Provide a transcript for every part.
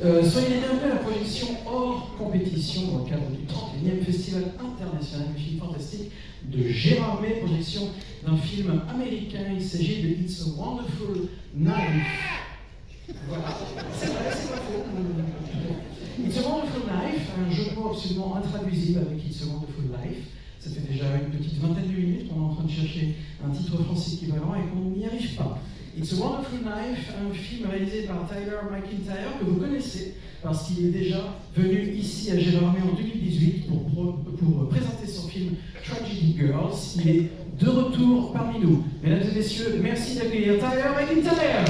Soyez les bienvenus à la projection hors compétition dans le cadre du 31e Festival international du film fantastique de Gérard May, projection d'un film américain. Il s'agit de It's a Wonderful Life. Voilà, c'est vrai, c'est pas faux. It's a Wonderful Life, un jeu de mots absolument intraduisible avec It's a Wonderful Life. Ça fait déjà une petite vingtaine de minutes qu'on est en train de chercher un titre français équivalent et qu'on n'y arrive pas. It's a Wonderful Life, un film réalisé par Tyler McIntyre, que vous connaissez, parce qu'il est déjà venu ici à Gérard May en 2018 pour présenter son film Tragedy Girls. Il est de retour parmi nous. Mesdames et messieurs, merci d'accueillir Tyler McIntyre.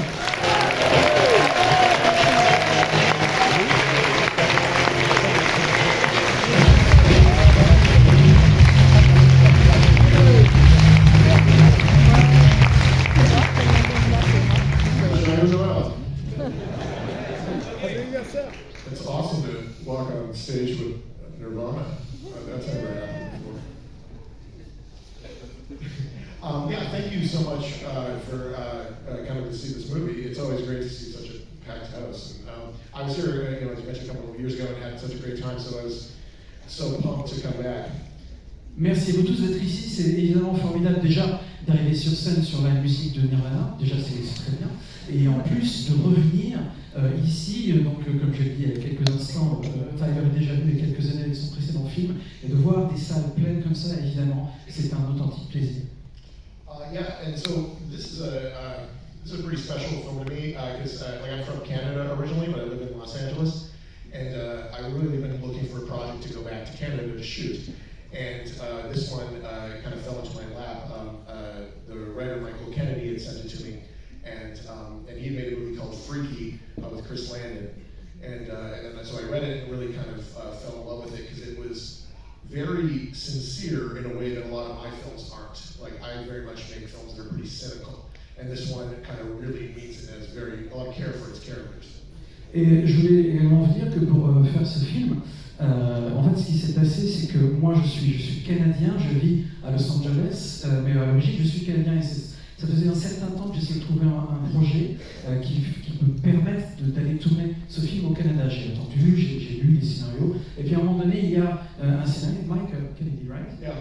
It's awesome to walk on stage with Nirvana. That's never happened before. Yeah, thank you so much for coming to see this movie. It's always great to see such a packed house. And, I was here, as you mentioned, a couple of years ago and had such a great time, so I was so pumped to come back. Merci à vous tous d'être ici, c'est évidemment formidable déjà d'arriver sur scène sur la musique de Nirvana, déjà c'est très bien, et en plus de revenir ici, donc comme je l'ai dit il y a quelques instants, Tyler est déjà venu il y a quelques années avec son précédent film, et de voir des salles pleines comme ça, évidemment, c'est un authentique plaisir. Yeah, and so this is a pretty special film to me because I'm from Canada originally, but I live in Los Angeles, and I've really been looking for a project to go back to Canada to shoot. And this one kind of fell into my lap. The writer Michael Kennedy had sent it to me, and he made a movie called Freaky with Chris Landon, and so I read it and really kind of fell in love with it because it was very sincere in a way that a lot of my films aren't. Like I very much make films that are pretty cynical, and this one kind of really means it has a lot of care for its characters. Et je voulais également vous dire que pour faire ce film, en fait, ce qui s'est passé, c'est que moi, je suis canadien, je vis à Los Angeles, mais à l'origine, je suis canadien et ça faisait un certain temps que j'essayais de trouver un projet qui me permette d'aller tourner ce film au Canada. J'ai attendu, j'ai lu les scénarios, et puis à un moment donné, il y a un scénario, Michael Kennedy, right? Yeah,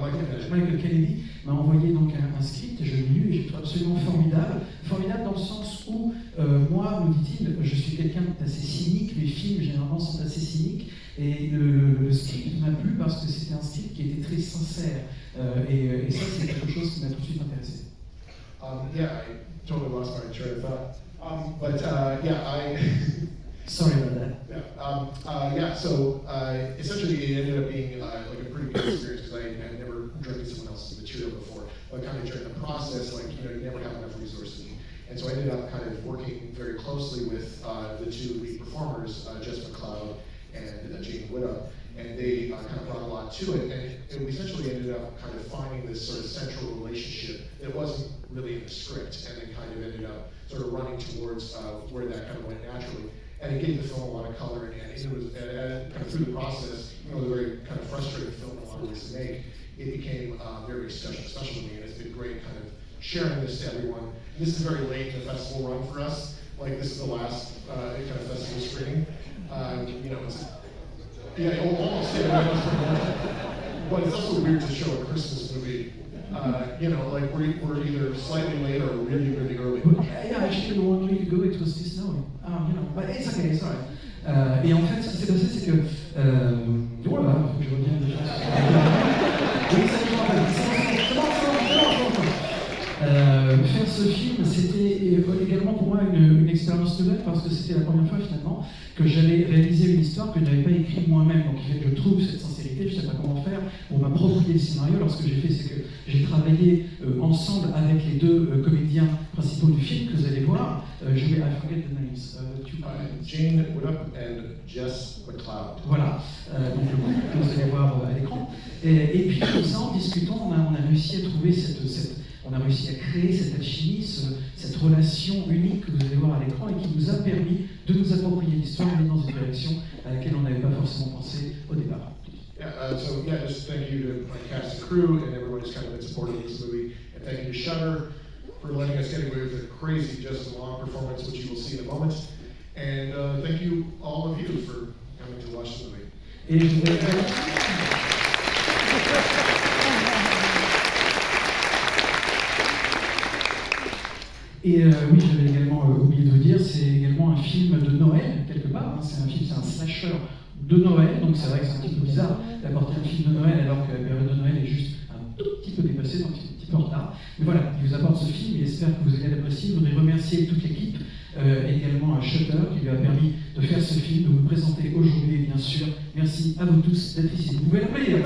Michael Kennedy m'a envoyé donc un script, je l'ai lu et je trouve absolument formidable dans le sens où moi, me dit-il, je suis quelqu'un d'assez cynique, les films généralement sont assez cyniques, et le script m'a plu parce que c'était un script qui était très sincère, et ça c'est quelque chose qui m'a tout de suite intéressé. Yeah, I totally lost my train of thought. But I. Sorry about that. Yeah, so essentially it ended up being like a pretty good experience because I had never directed someone else's material before. But kind of during the process, you never have enough resources. And so I ended up kind of working very closely with the two lead performers, Jess McLeod and Jane Widow. And they kind of brought a lot to it, and we essentially ended up kind of finding this sort of central relationship that wasn't really in the script, and then kind of ended up sort of running towards where that kind of went naturally. And it gave the film a lot of color, and it was kind of through the process, it was a very kind of frustrating film in a lot of ways to make. It became very special to me, and it's been great kind of sharing this to everyone. And this is very late in the festival run for us. Like this is the last kind of festival screening. It's yeah, almost. But it's also weird to show a Christmas movie. We're either slightly late or really, really early. Yeah, actually, 1 week ago it was still snowing. But it's okay, it's alright. Et en fait, ce qui s'est passé, c'est que voilà, faut que je revienne déjà. Oui, ça me faire ce film, c'était également pour moi une expérience nouvelle parce que c'était la première fois finalement que j'allais réaliser une histoire que je n'avais pas écrite moi-même. Donc il fait que je trouve cette sincérité, je ne sais pas comment faire pour m'approprier le scénario. Alors ce que j'ai fait, c'est que j'ai travaillé ensemble avec les deux comédiens principaux du film que vous allez voir. Je vais I forget the names. Jane Widow and Jess McLeod. Voilà, donc le couple que vous allez voir à l'écran. Et puis comme ça, en discutant, on a réussi à trouver on a réussi à créer cette alchimie, cette relation unique que vous allez voir à l'écran et qui nous a permis de nous approprier l'histoire et d'aller dans une direction à laquelle on n'avait pas forcément pensé au départ. Just thank you to my cast and crew and everyone who's kind of been supporting this movie, and thank you to Shudder for letting us get away with a crazy, just a long performance, which you will see in a moment. And thank you, all of you, for coming to watch the movie. Et je voudrais oui, j'avais également oublié de vous dire, c'est également un film de Noël, quelque part. Hein. C'est un slasher de Noël, donc c'est vrai que c'est un petit peu bizarre d'apporter un film de Noël alors que la période de Noël est juste un tout petit peu dépassée, donc c'est un petit peu en retard. Mais voilà, il vous apporte ce film, et j'espère que vous allez l'apprécier. Je voudrais remercier toute l'équipe, également à Shutter qui lui a permis de faire ce film, de vous le présenter aujourd'hui, et bien sûr, merci à vous tous d'être ici. Vous pouvez l'applaudir.